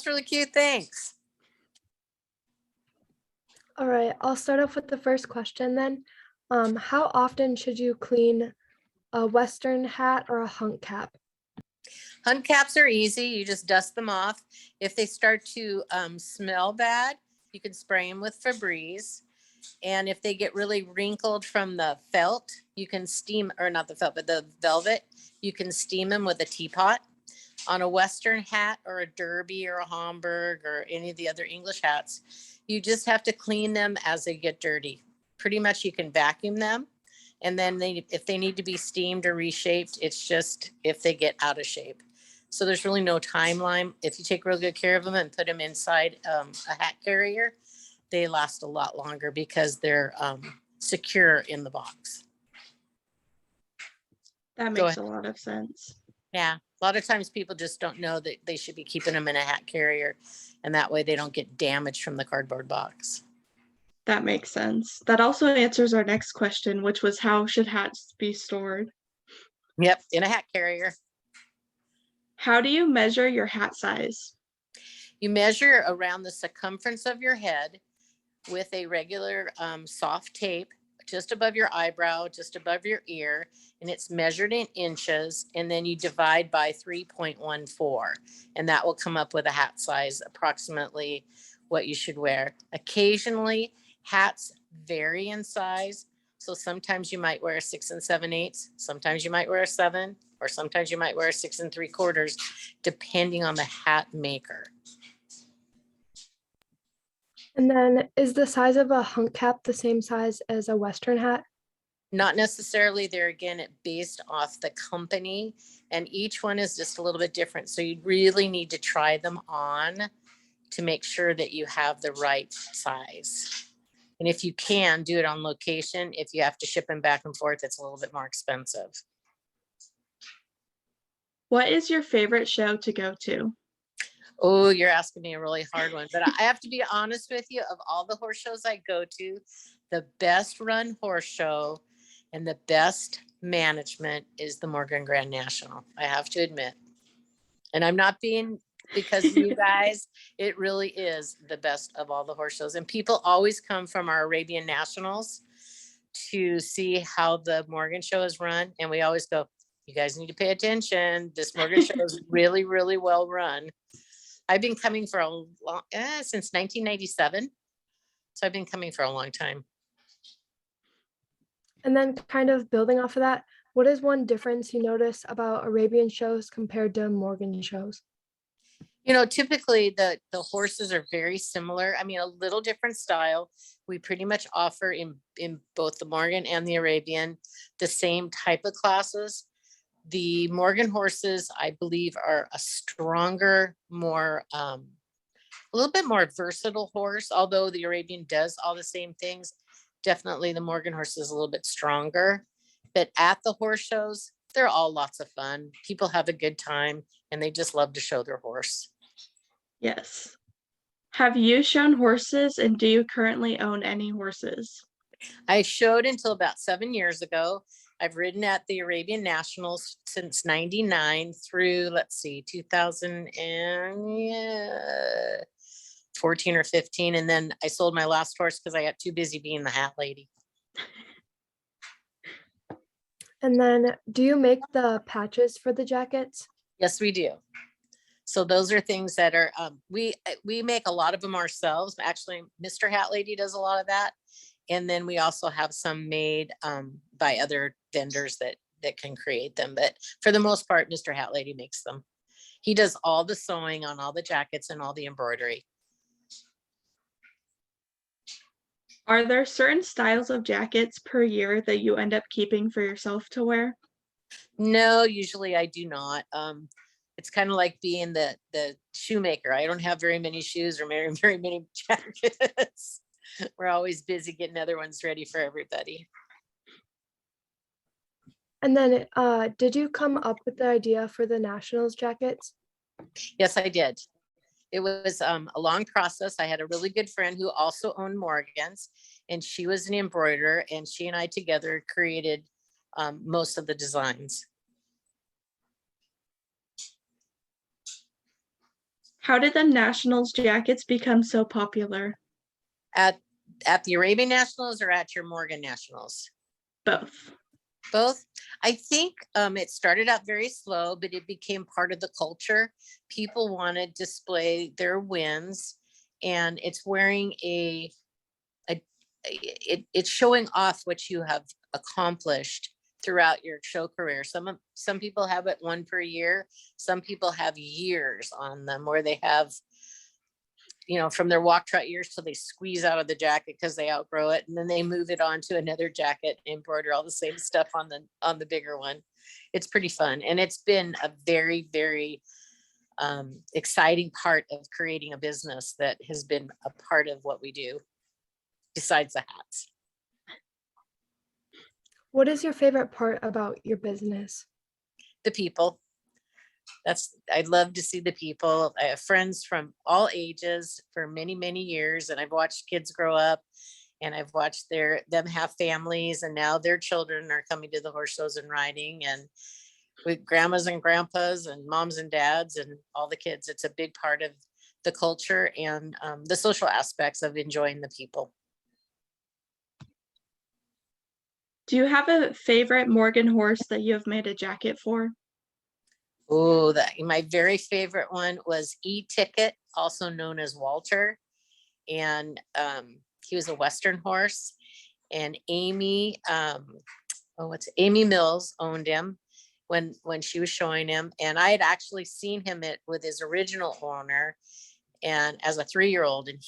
really cute. Thanks. All right, I'll start off with the first question then. How often should you clean a Western hat or a hunt cap? Hunt caps are easy. You just dust them off. If they start to smell bad, you can spray them with Febreze. And if they get really wrinkled from the felt, you can steam, or not the felt, but the velvet, you can steam them with a teapot. On a Western hat or a derby or a Homburg or any of the other English hats, you just have to clean them as they get dirty. Pretty much you can vacuum them. And then if they need to be steamed or reshaped, it's just if they get out of shape. So there's really no timeline. If you take real good care of them and put them inside a hat carrier, they last a lot longer because they're secure in the box. That makes a lot of sense. Yeah. A lot of times people just don't know that they should be keeping them in a hat carrier, and that way they don't get damaged from the cardboard box. That makes sense. That also answers our next question, which was how should hats be stored? Yep, in a hat carrier. How do you measure your hat size? You measure around the circumference of your head with a regular soft tape just above your eyebrow, just above your ear, and it's measured in inches, and then you divide by 3.14, and that will come up with a hat size, approximately what you should wear. Occasionally, hats vary in size, so sometimes you might wear a 6 7/8, sometimes you might wear a 7, or sometimes you might wear a 6 3/4, depending on the hat maker. And then is the size of a hunt cap the same size as a Western hat? Not necessarily. They're again based off the company, and each one is just a little bit different. So you really need to try them on to make sure that you have the right size. And if you can, do it on location. If you have to ship them back and forth, it's a little bit more expensive. What is your favorite show to go to? Oh, you're asking me a really hard one, but I have to be honest with you. Of all the horse shows I go to, the best run horse show and the best management is the Morgan Grand National. I have to admit, and I'm not being because of you guys. It really is the best of all the horse shows, and people always come from our Arabian Nationals to see how the Morgan show is run, and we always go, "You guys need to pay attention. This Morgan show is really, really well run." I've been coming for a long, since 1997. So I've been coming for a long time. And then kind of building off of that, what is one difference you notice about Arabian shows compared to Morgan shows? You know, typically the horses are very similar. I mean, a little different style. We pretty much offer in both the Morgan and the Arabian the same type of classes. The Morgan horses, I believe, are a stronger, more, a little bit more versatile horse, although the Arabian does all the same things. Definitely the Morgan horse is a little bit stronger. But at the horse shows, they're all lots of fun. People have a good time, and they just love to show their horse. Yes. Have you shown horses, and do you currently own any horses? I showed until about 7 years ago. I've ridden at the Arabian Nationals since 99 through, 2014 or 15. And then I sold my last horse because I got too busy being the hat lady. And then do you make the patches for the jackets? Yes, we do. So those are things that are, we make a lot of them ourselves. Actually, Mr. Hat Lady does a lot of that. And then we also have some made by other vendors that can create them. But for the most part, Mr. Hat Lady makes them. He does all the sewing on all the jackets and all the embroidery. Are there certain styles of jackets per year that you end up keeping for yourself to wear? No, usually I do not. It's kind of like being the shoemaker. I don't have very many shoes or very many jackets. We're always busy getting other ones ready for everybody. And then did you come up with the idea for the Nationals jackets? Yes, I did. It was a long process. I had a really good friend who also owned Morgan's, and she was an embroiderer, and she and I together created most of the designs. How did the Nationals jackets become so popular? At the Arabian Nationals or at your Morgan Nationals? Both. Both. I think it started out very slow, but it became part of the culture. People want to display their wins, and it's wearing it's showing off what you have accomplished throughout your show career. Some people have it one per year. Some people have years on them where they have, from their walk trot years till they squeeze out of the jacket because they outgrow it, and then they move it on to another jacket, embroider all the same stuff on the bigger one. It's pretty fun, and it's been a very, very exciting part of creating a business that has been a part of what we do besides the hats. What is your favorite part about your business? The people. I love to see the people. I have friends from all ages for many, many years, and I've watched kids grow up, and I've watched them have families, and now their children are coming to the horse shows and riding, and with grandmas and grandpas and moms and dads and all the kids. It's a big part of the culture and the social aspects of enjoying the people. Do you have a favorite Morgan horse that you have made a jacket for? Oh, my very favorite one was E-Ticket, also known as Walter. And he was a Western horse. And Amy Mills owned him when she was showing him. And I had actually seen him with his original owner and as a 3-year-old, and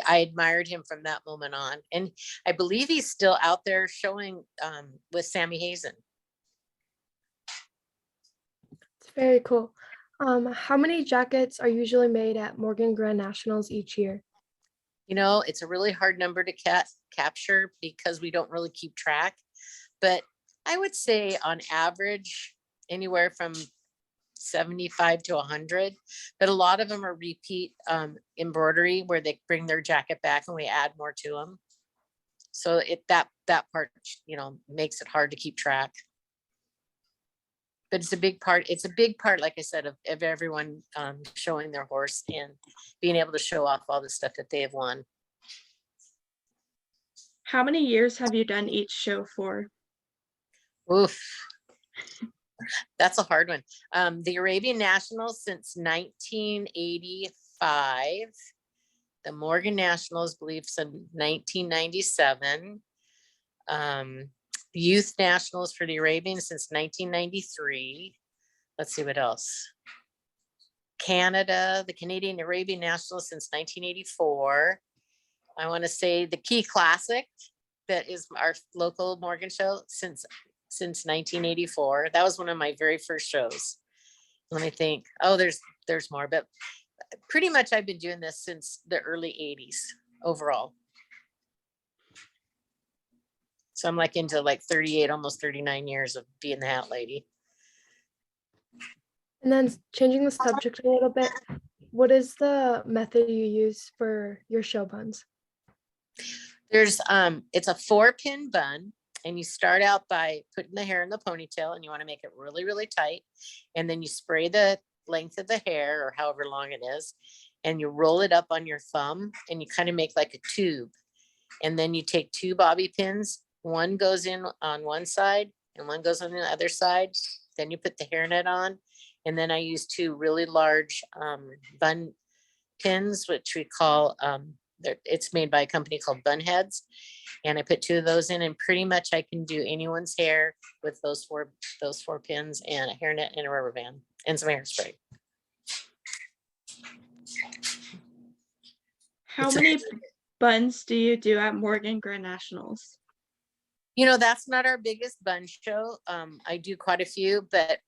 I admired him from that moment on. And I believe he's still out there showing with Sammy Hazen. It's very cool. How many jackets are usually made at Morgan Grand Nationals each year? It's a really hard number to capture because we don't really keep track. But I would say on average, anywhere from 75 to 100. But a lot of them are repeat embroidery where they bring their jacket back and we add more to them. So that part, makes it hard to keep track. But it's a big part. It's a big part, like I said, of everyone showing their horse and being able to show off all the stuff that they have won. How many years have you done each show for? Oof. That's a hard one. The Arabian Nationals since 1985. The Morgan Nationals, believe, since 1997. Youth Nationals for the Arabian since 1993. Let's see what else. Canada, the Canadian Arabian Nationals since 1984. I want to say the Key Classic, that is our local Morgan show since 1984. That was one of my very first shows. Let me think. Oh, there's more, but pretty much I've been doing this since the early 80s overall. So I'm like into like 38, almost 39 years of being the hat lady. And then changing the subject a little bit, what is the method you use for your show buns? It's a 4-pin bun, and you start out by putting the hair in the ponytail, and you want to make it really, really tight. And then you spray the length of the hair or however long it is, and you roll it up on your thumb and you kind of make like a tube. And then you take 2 bobby pins. One goes in on one side and one goes on the other side. Then you put the hairnet on. And then I use 2 really large bun pins, which we call, it's made by a company called Bun Heads. And I put 2 of those in, and pretty much I can do anyone's hair with those four pins and a hairnet and a rubber band and some hairspray. How many buns do you do at Morgan Grand Nationals? That's not our biggest bun show. I do quite a few, but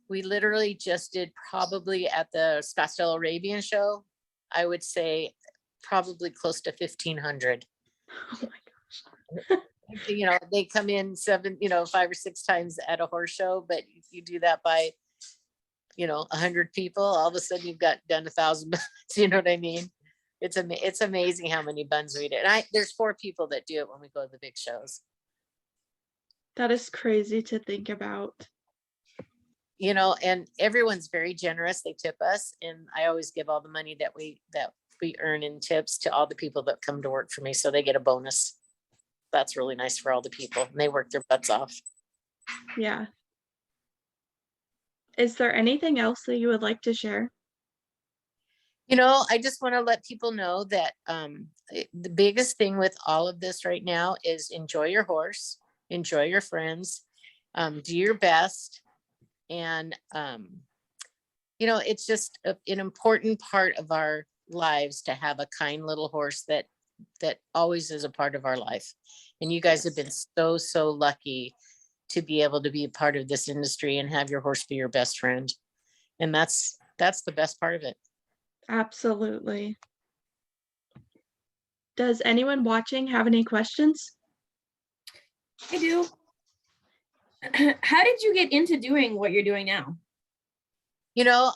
we literally just did probably at the Scottsdale Arabian show, I would say probably close to 1,500. Oh my gosh. They come in 5 or 6 times at a horse show, but you do that by, 100 people, all of a sudden you've got done 1,000 buns. You know what I mean? It's amazing how many buns we did. And there's 4 people that do it when we go to the big shows. That is crazy to think about. you know, and everyone's very generous. They tip us, and I always give all the money that we earn in tips to all the people that come to work for me, so they get a bonus. That's really nice for all the people, and they work their butts off. Yeah. Is there anything else that you would like to share? You know, I just want to let people know that the biggest thing with all of this right now is enjoy your horse, enjoy your friends, do your best. And, you know, it's just an important part of our lives to have a kind little horse that always is a part of our life. And you guys have been so lucky to be able to be a part of this industry and have your horse be your best friend. And that's the best part of it. Absolutely. Does anyone watching have any questions? I do. How did you get into doing what you're doing now? You know,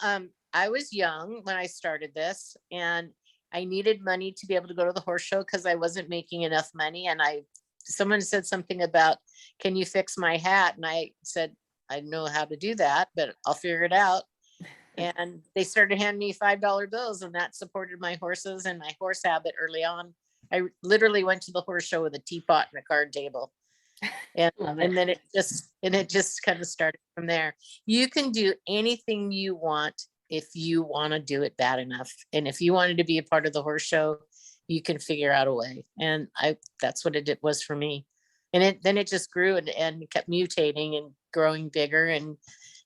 I was young when I started this, and I needed money to be able to go to the horse show because I wasn't making enough money. And someone said something about, can you fix my hat? And I said, I know how to do that, but I'll figure it out. And they started handing me $5 bills, and that supported my horses and my horse habit early on. I literally went to the horse show with a teapot and a card table. And then it just kind of started from there. You can do anything you want if you want to do it bad enough. And if you wanted to be a part of the horse show, you can figure out a way. And that's what it was for me. And then it just grew and kept mutating and growing bigger. And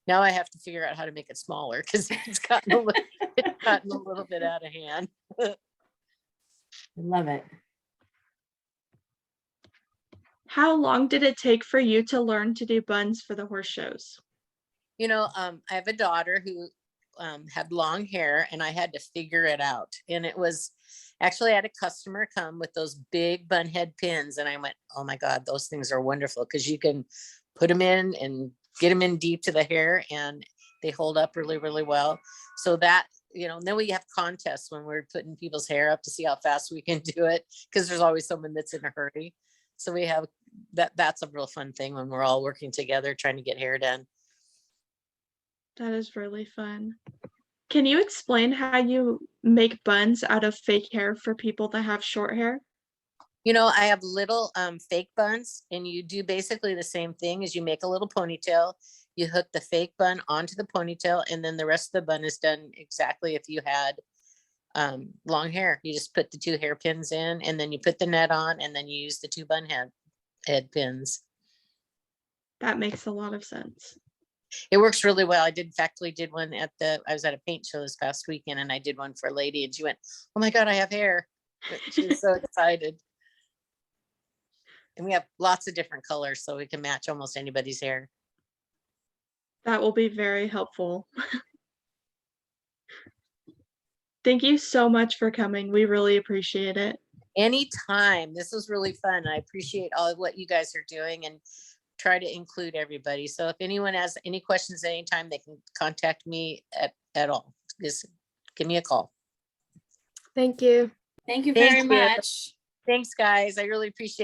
now I have to figure out how to make it smaller because it's gotten a little bit out of hand. I love it. How long did it take for you to learn to do buns for the horse shows? You know, I have a daughter who had long hair, and I had to figure it out. And it was actually, I had a customer come with those big bun head pins, and I went, oh my God, those things are wonderful because you can put them in and get them in deep to the hair, and they hold up really well. So that, you know, and then we have contests when we're putting people's hair up to see how fast we can do it, because there's always someone that's in a hurry. So we have that's a real fun thing when we're all working together trying to get hair done. That is really fun. Can you explain how you make buns out of fake hair for people that have short hair? You know, I have little fake buns, and you do basically the same thing as you make a little ponytail. You hook the fake bun onto the ponytail, and then the rest of the bun is done exactly if you had long hair. You just put the 2 hairpins in, and then you put the net on, and then you use the 2 bun head pins. That makes a lot of sense. It works really well. I did one I was at a paint show this past weekend, and I did one for a lady, and she went, oh my God, I have hair. She was so excited. And we have lots of different colors, so we can match almost anybody's hair. That will be very helpful. Thank you so much for coming. We really appreciate it. Anytime. This was really fun. I appreciate all of what you guys are doing and try to include everybody. So if anyone has any questions at any time, they can contact me at all. Just give me a call. Thank you. Thank you Thank very you. much. Thanks, guys. I really appreciate it.